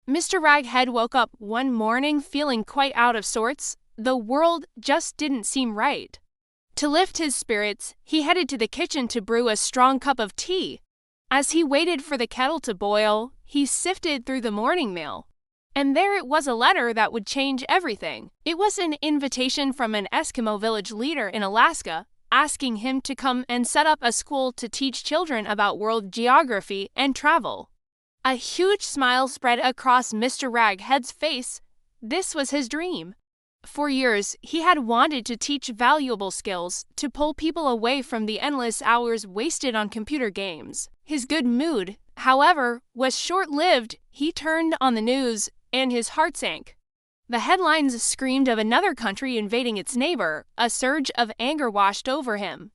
Mr. Raghead woke up one morning feeling quite out of sorts. The world just didn't seem right. To lift his spirits, he headed to the kitchen to brew a strong cup of tea. As he waited for the kettle to boil, he sifted through the morning mail. And there it was, a letter that would change everything. It was an invitation from an Eskimo village leader in Alaska, asking him to come and set up a school to teach children about world geography and travel. A huge smile spread across Mr. Raghead's face. This was his dream. For years, he had wanted to teach valuable skills to pull people away from the endless hours wasted on computer games. His good mood, however, was short-lived. He turned on the news, and his heart sank. The headlines screamed of another country invading its neighbor. A surge of anger washed over him.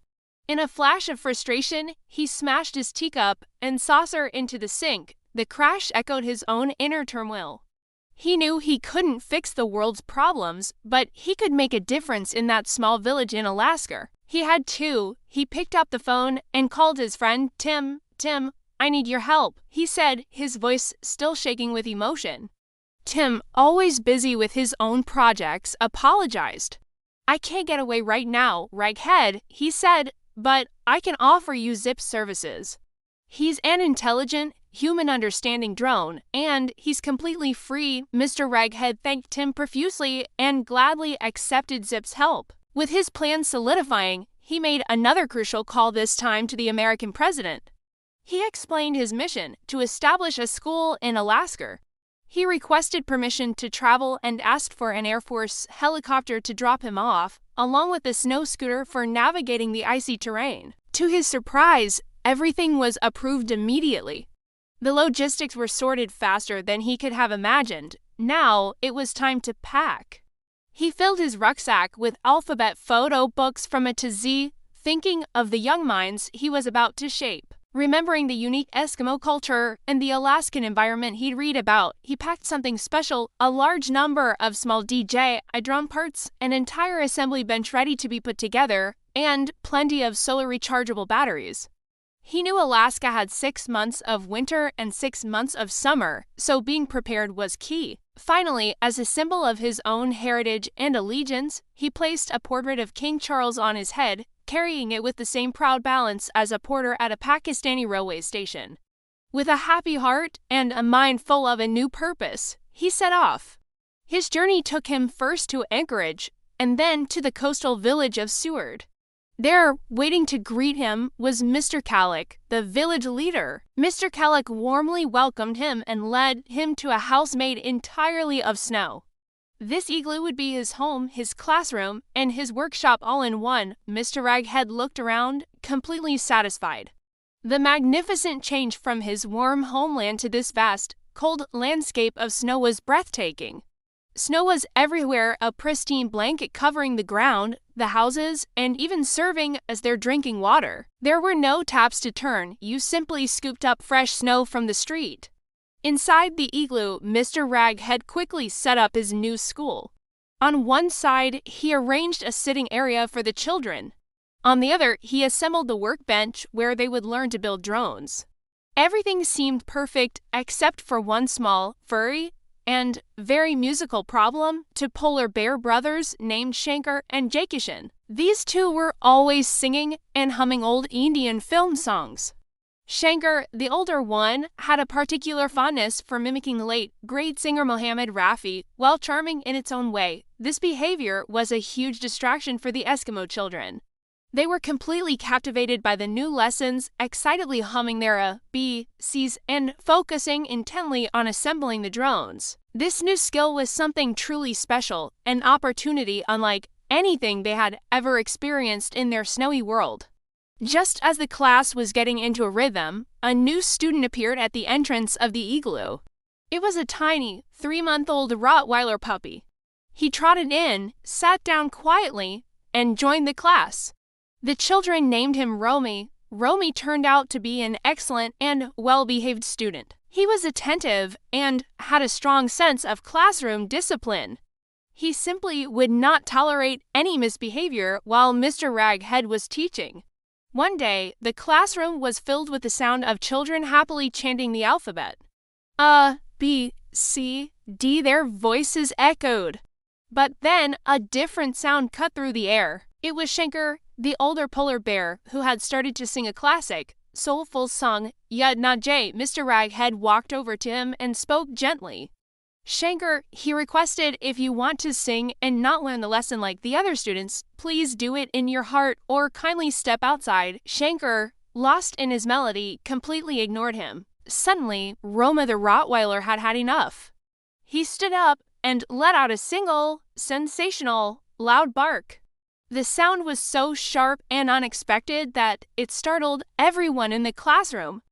In a flash of frustration, he smashed his teacup and saucer into the sink. The crash echoed his own inner turmoil. He knew he couldn't fix the world's problems, but he could make a difference in that small village in Alaska. He had to. He picked up the phone and called his friend Tim. "Tim, I need your help," he said, his voice still shaking with emotion. Tim, always busy with his own projects, apologized. "I can't get away right now, Raghead," he said, "but I can offer you Zip's services. He's an intelligent, human-understanding drone, and he's completely free." Mr. Raghead thanked Tim profusely and gladly accepted Zip's help. With his plan solidifying, he made another crucial call, this time to the American president. He explained his mission to establish a school in Alaska. He requested permission to travel and asked for an Air Force helicopter to drop him off, along with a snow scooter for navigating the icy terrain. To his surprise, everything was approved immediately. The logistics were sorted faster than he could have imagined. Now it was time to pack. He filled his rucksack with alphabet photo books from A to Z, thinking of the young minds he was about to shape. Remembering the unique Eskimo culture and the Alaskan environment he'd read about, he packed something special: a large number of small DJI drum parts, an entire assembly bench ready to be put together, and plenty of solar rechargeable batteries. He knew Alaska had 6 months of winter and 6 months of summer, so being prepared was key. Finally, as a symbol of his own heritage and allegiance, he placed a portrait of King Charles on his head, carrying it with the same proud balance as a porter at a Pakistani railway station. With a happy heart and a mind full of a new purpose, he set off. His journey took him first to Anchorage, and then to the coastal village of Seward. There, waiting to greet him, was Mr. Calick, the village leader. Mr. Calick warmly welcomed him and led him to a house made entirely of snow. This igloo would be his home, his classroom, and his workshop all in one. Mr. Raghead looked around, completely satisfied. The magnificent change from his warm homeland to this vast, cold landscape of snow was breathtaking. Snow was everywhere, a pristine blanket covering the ground, the houses, and even serving as their drinking water. There were no taps to turn. You simply scooped up fresh snow from the street. Inside the igloo, Mr. Raghead quickly set up his new school. On one side, he arranged a sitting area for the children. On the other, he assembled the workbench where they would learn to build drones. Everything seemed perfect except for one small, furry, and very musical problem to polar bear brothers named Shankar and Jaikishan. These two were always singing and humming old Indian film songs. Shankar, the older one, had a particular fondness for mimicking the late, great singer Mohammed Rafi. While charming in its own way, this behavior was a huge distraction for the Eskimo children. They were completely captivated by the new lessons, excitedly humming their A, B, Cs, and focusing intently on assembling the drones. This new skill was something truly special, an opportunity unlike anything they had ever experienced in their snowy world. Just as the class was getting into a rhythm, a new student appeared at the entrance of the igloo. It was a tiny, 3-month-old Rottweiler puppy. He trotted in, sat down quietly, and joined the class. The children named him Romy. Romy turned out to be an excellent and well-behaved student. He was attentive and had a strong sense of classroom discipline. He simply would not tolerate any misbehavior while Mr. Raghead was teaching. One day, the classroom was filled with the sound of children happily chanting the alphabet. A, B, C, D. Their voices echoed. But then a different sound cut through the air. It was Shanker, the older polar bear, who had started to sing a classic, soulful song, Yet Not Jay. Mr. Raghead walked over to him and spoke gently. Shanker, he requested, if you want to sing and not learn the lesson like the other students, please do it in your heart or kindly step outside. Shanker, lost in his melody, completely ignored him. Suddenly, Roma the Rottweiler had had enough. He stood up and let out a single, sensational, loud bark. The sound was so sharp and unexpected that it startled everyone in the classroom.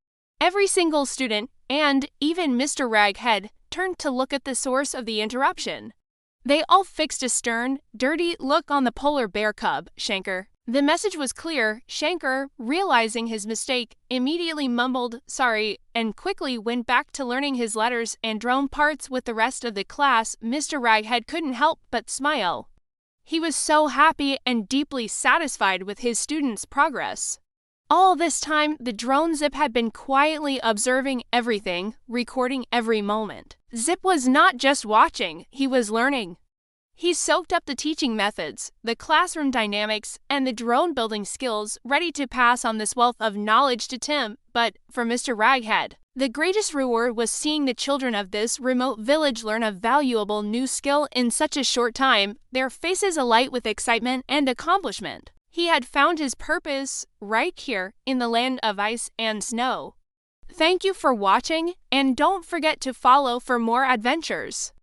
Every single student, and even Mr. Raghead, turned to look at the source of the interruption. They all fixed a stern, dirty look on the polar bear cub, Shanker. The message was clear. Shanker, realizing his mistake, immediately mumbled sorry and quickly went back to learning his letters and drone parts with the rest of the class. Mr. Raghead couldn't help but smile. He was so happy and deeply satisfied with his students' progress. All this time, the drone Zip had been quietly observing everything, recording every moment. Zip was not just watching, he was learning. He soaked up the teaching methods, the classroom dynamics, and the drone building skills, ready to pass on this wealth of knowledge to Tim. But for Mr. Raghead, the greatest reward was seeing the children of this remote village learn a valuable new skill in such a short time, their faces alight with excitement and accomplishment. He had found his purpose right here in the land of ice and snow. Thank you for watching, and don't forget to follow for more adventures.